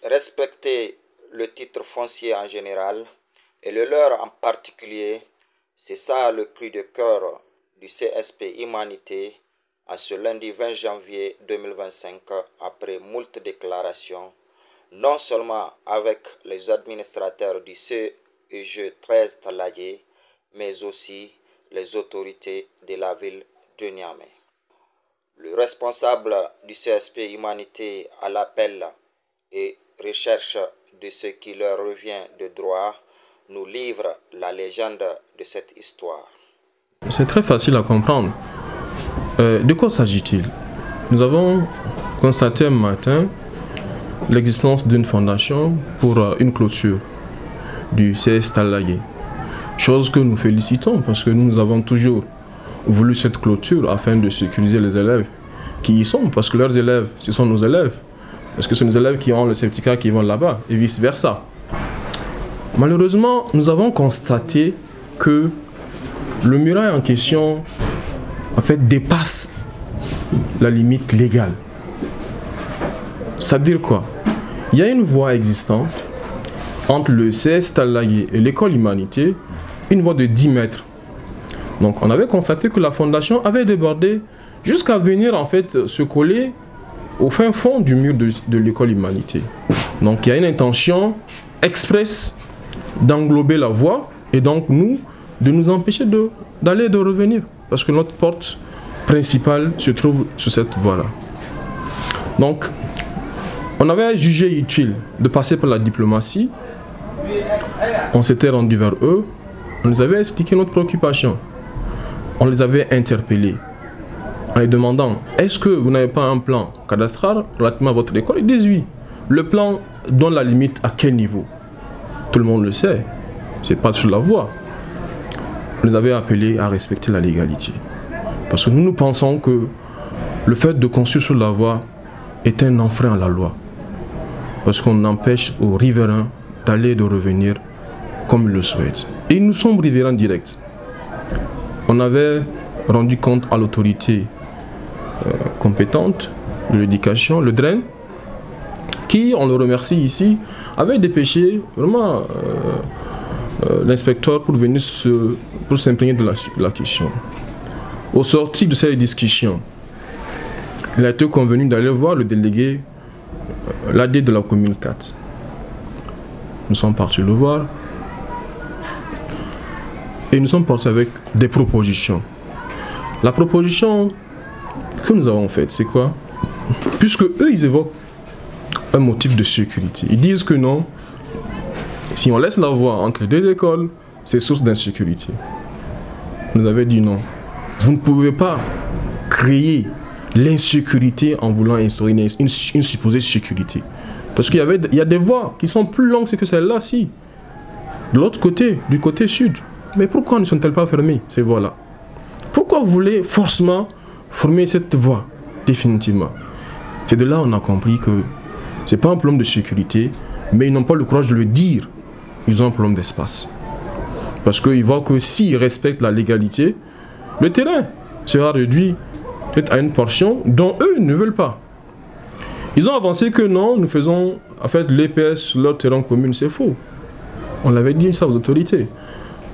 Respecter le titre foncier en général et le leur en particulier, c'est ça le cri de cœur du CSP Humanité à ce lundi 20 janvier 2025 après moult déclarations, non seulement avec les administrateurs du CEG 13 Talayé, mais aussi les autorités de la ville de Niamey. Le responsable du CSP Humanité à l'appel et recherche de ce qui leur revient de droit nous livre la légende de cette histoire. C'est très facile à comprendre. De quoi s'agit-il? Nous avons constaté un matin l'existence d'une fondation pour une clôture du CS Talayé. Chose que nous félicitons parce que nous avons toujours voulu cette clôture afin de sécuriser les élèves qui y sont, parce que leurs élèves, ce sont nos élèves. Parce que ce sont nos élèves qui ont le certificat qui vont là-bas et vice-versa. Malheureusement, nous avons constaté que le muraille en question en fait dépasse la limite légale. Ça veut dire quoi? Il y a une voie existante entre le CS Talayé et l'école Humanité, une voie de 10 mètres. Donc on avait constaté que la fondation avait débordé jusqu'à venir en fait se coller au fin fond du mur de l'école Humanité. Donc il y a une intention expresse d'englober la voie et donc nous, de nous empêcher d'aller et de revenir. Parce que notre porte principale se trouve sur cette voie-là. Donc, on avait jugé utile de passer par la diplomatie. On s'était rendu vers eux. On les avait expliqué notre préoccupation. On les avait interpellés en les demandant: est-ce que vous n'avez pas un plan cadastral relativement à votre école? Ils disent oui. Le plan donne la limite à quel niveau? Tout le monde le sait. C'est pas sur la voie. On les avait appelés à respecter la légalité. Parce que nous pensons que le fait de construire sur la voie est un enfreint à la loi. Parce qu'on empêche aux riverains d'aller et de revenir comme ils le souhaitent. Et nous sommes riverains directs. On avait rendu compte à l'autorité compétente de l'éducation, le DREN, qui, on le remercie ici, avait dépêché vraiment l'inspecteur pour venir pour s'imprégner de la question. Au sorti de cette discussion, il a été convenu d'aller voir le délégué, l'AD de la commune 4. Nous sommes partis le voir et nous sommes partis avec des propositions. La proposition que nous avons faite, c'est quoi? Puisque eux, ils évoquent un motif de sécurité. Ils disent que non, si on laisse la voie entre les deux écoles, c'est source d'insécurité. Nous avons dit non. Vous ne pouvez pas créer l'insécurité en voulant instaurer une supposée sécurité. Parce qu'il y a des voies qui sont plus longues que celle-là, si. De l'autre côté, du côté sud. Mais pourquoi ne sont-elles pas fermées, ces voies-là? Pourquoi vous voulez forcément former cette voie, définitivement? C'est de là qu'on a compris que ce n'est pas un problème de sécurité, mais ils n'ont pas le courage de le dire. Ils ont un problème d'espace. Parce qu'ils voient que s'ils respectent la légalité, le terrain sera réduit peut-être à une portion dont eux ne veulent pas. Ils ont avancé que non, nous faisons en fait l'EPS sur leur terrain commun. C'est faux. On l'avait dit ça aux autorités.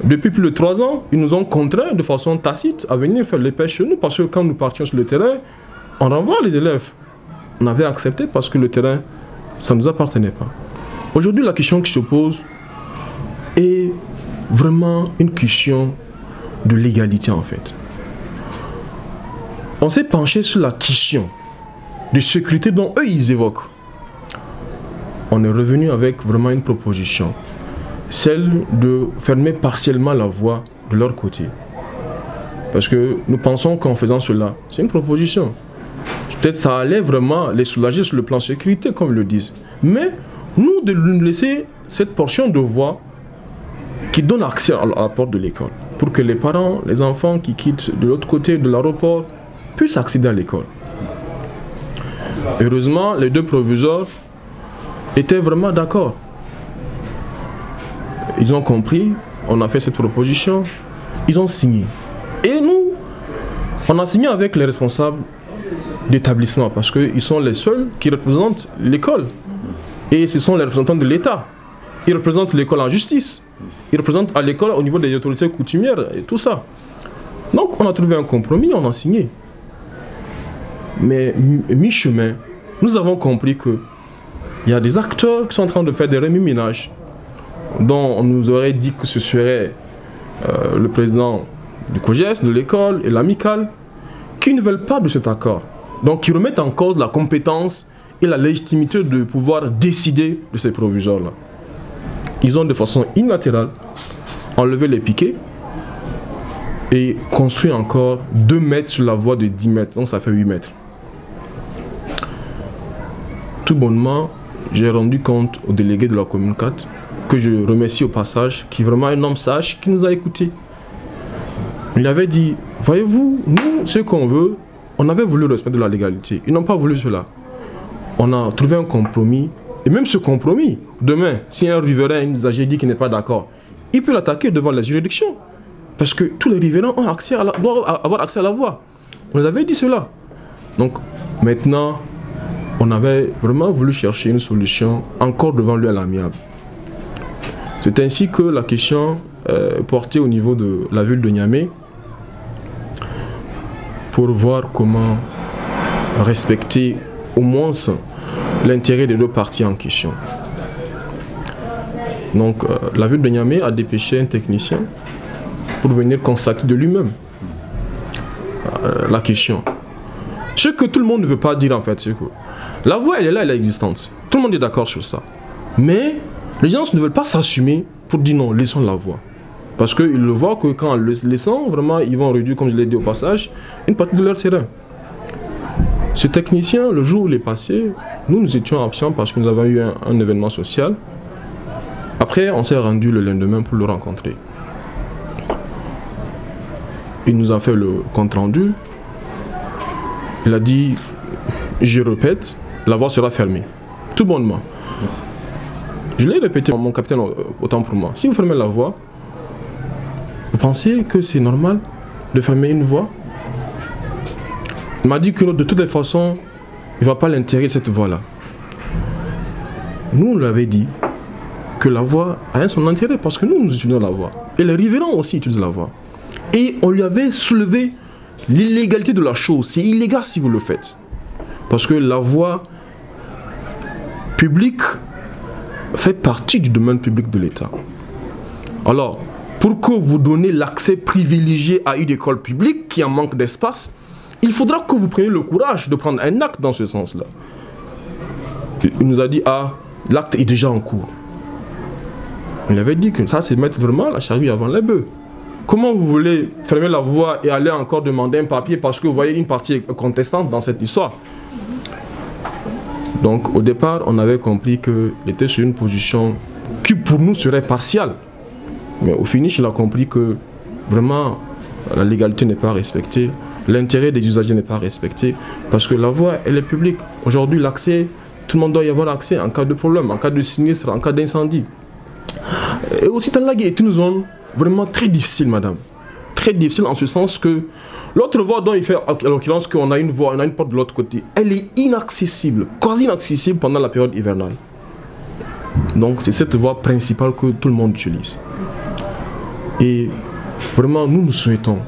Depuis plus de 3 ans, ils nous ont contraints de façon tacite à venir faire l'EPS chez nous parce que quand nous partions sur le terrain, on renvoie les élèves. On avait accepté parce que le terrain, ça ne nous appartenait pas. Aujourd'hui, la question qui se pose est vraiment une question de légalité en fait. On s'est penché sur la question de sécurité dont eux ils évoquent. On est revenu avec vraiment une proposition, celle de fermer partiellement la voie de leur côté. Parce que nous pensons qu'en faisant cela, c'est une proposition. Peut-être ça allait vraiment les soulager sur le plan sécurité, comme ils le disent. Mais nous, de nous laisser cette portion de voie qui donne accès à la porte de l'école, pour que les parents, les enfants qui quittent de l'autre côté de l'aéroport puissent accéder à l'école. Heureusement, les deux proviseurs étaient vraiment d'accord. Ils ont compris, on a fait cette proposition, ils ont signé. Et nous, on a signé avec les responsables d'établissement parce qu'ils sont les seuls qui représentent l'école. Et ce sont les représentants de l'État. Ils représentent l'école en justice. Ils représentent à l'école au niveau des autorités coutumières et tout ça. Donc on a trouvé un compromis, on a signé. Mais mi-chemin, nous avons compris qu'il y a des acteurs qui sont en train de faire des remue-ménages dont on nous aurait dit que ce serait le président du COJES, de l'école et l'amicale, qui ne veulent pas de cet accord. Donc qui remettent en cause la compétence et la légitimité de pouvoir décider de ces proviseurs-là. Ils ont de façon unilatérale enlevé les piquets et construit encore 2 mètres sur la voie de 10 mètres, donc ça fait 8 mètres. Tout bonnement, j'ai rendu compte au délégué de la commune 4, que je remercie au passage, qui est vraiment un homme sage, qui nous a écoutés. Il avait dit, voyez-vous, nous, ce qu'on veut, on avait voulu le respect de la légalité. Ils n'ont pas voulu cela. On a trouvé un compromis. Et même ce compromis, demain, si un riverain, un usager dit qu'il n'est pas d'accord, il peut l'attaquer devant la juridiction. Parce que tous les riverains ont accès doivent avoir accès à la voie. On nous avait dit cela. Donc, maintenant, on avait vraiment voulu chercher une solution encore devant lui à l'amiable. C'est ainsi que la question portée au niveau de la ville de Niamey pour voir comment respecter au moins l'intérêt des 2 parties en question. Donc la ville de Niamey a dépêché un technicien pour venir constater de lui-même la question. Ce que tout le monde ne veut pas dire en fait, c'est que la voie elle est là, elle est existante. Tout le monde est d'accord sur ça. Mais les gens ne veulent pas s'assumer pour dire non, laissons la voie. Parce qu'ils le voient que quand en le laissant, vraiment, ils vont réduire, comme je l'ai dit au passage, une partie de leur terrain. Ce technicien, le jour où il est passé, nous étions absents parce que nous avons eu un événement social. Après, on s'est rendu le lendemain pour le rencontrer. Il nous a fait le compte rendu. Il a dit, je répète, la voie sera fermée. Tout bonnement. Je l'ai répété, mon capitaine, autant pour moi. Si vous fermez la voie, vous pensez que c'est normal de fermer une voie? Il m'a dit que de toutes les façons, il ne va pas l'intégrer cette voie-là. Nous, on lui avait dit que la voie a son intérêt parce que nous utilisons la voie. Et les riverains aussi utilisent la voie. Et on lui avait soulevé l'illégalité de la chose. C'est illégal si vous le faites. Parce que la voie publique fait partie du domaine public de l'État. Alors, pour que vous donnez l'accès privilégié à une école publique qui en manque d'espace, il faudra que vous preniez le courage de prendre un acte dans ce sens-là. Il nous a dit, ah, l'acte est déjà en cours. Il avait dit que ça, c'est mettre vraiment la charrue avant les bœufs. Comment vous voulez fermer la voie et aller encore demander un papier parce que vous voyez une partie contestante dans cette histoire? Donc au départ, on avait compris qu'il était sur une position qui pour nous serait partiale. Mais au finish, il a compris que vraiment la légalité n'est pas respectée, l'intérêt des usagers n'est pas respecté, parce que la voie, elle est publique. Aujourd'hui, l'accès, tout le monde doit y avoir accès en cas de problème, en cas de sinistre, en cas d'incendie. Et aussi, Tanlagui est une zone vraiment très difficile, madame. Très difficile en ce sens que l'autre voie dont il fait, en l'occurrence qu'on a une voie, on a une porte de l'autre côté, elle est inaccessible, quasi inaccessible pendant la période hivernale. Donc c'est cette voie principale que tout le monde utilise. Et vraiment, nous souhaitons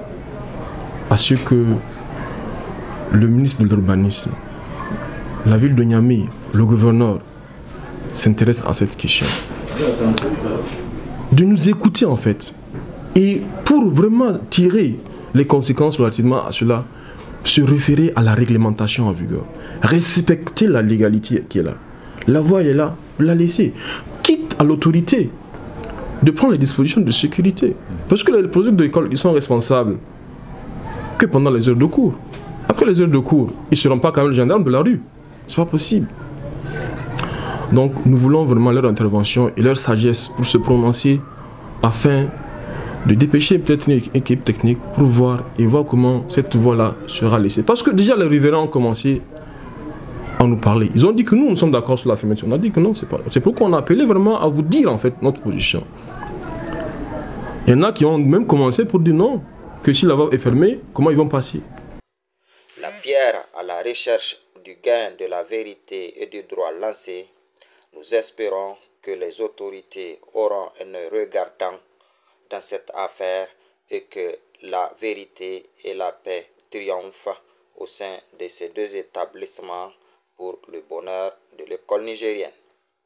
à ce que le ministre de l'Urbanisme, la ville de Niamey, le gouverneur s'intéresse à cette question. De nous écouter en fait. Et pour vraiment tirer les conséquences relativement à cela, se référer à la réglementation en vigueur. Respecter la légalité qui est là. La voie elle est là, la laisser. Quitte à l'autorité de prendre les dispositions de sécurité. Parce que les producteurs de l'école, ils sont responsables que pendant les heures de cours. Après les heures de cours, ils ne seront pas quand même les gendarmes de la rue. C'est pas possible. Donc nous voulons vraiment leur intervention et leur sagesse pour se prononcer afin de dépêcher peut-être une équipe technique pour voir et voir comment cette voie-là sera laissée. Parce que déjà les riverains ont commencé à nous parler. Ils ont dit que nous sommes d'accord sur la fermeture. On a dit que non, c'est pas. C'est pourquoi on a appelé vraiment à vous dire en fait notre position. Il y en a qui ont même commencé pour dire non, que si la voie est fermée, comment ils vont passer? La pierre à la recherche du gain de la vérité et du droit lancée, nous espérons que les autorités auront un œil regardant dans cette affaire et que la vérité et la paix triomphent au sein de ces deux établissements pour le bonheur de l'école nigérienne.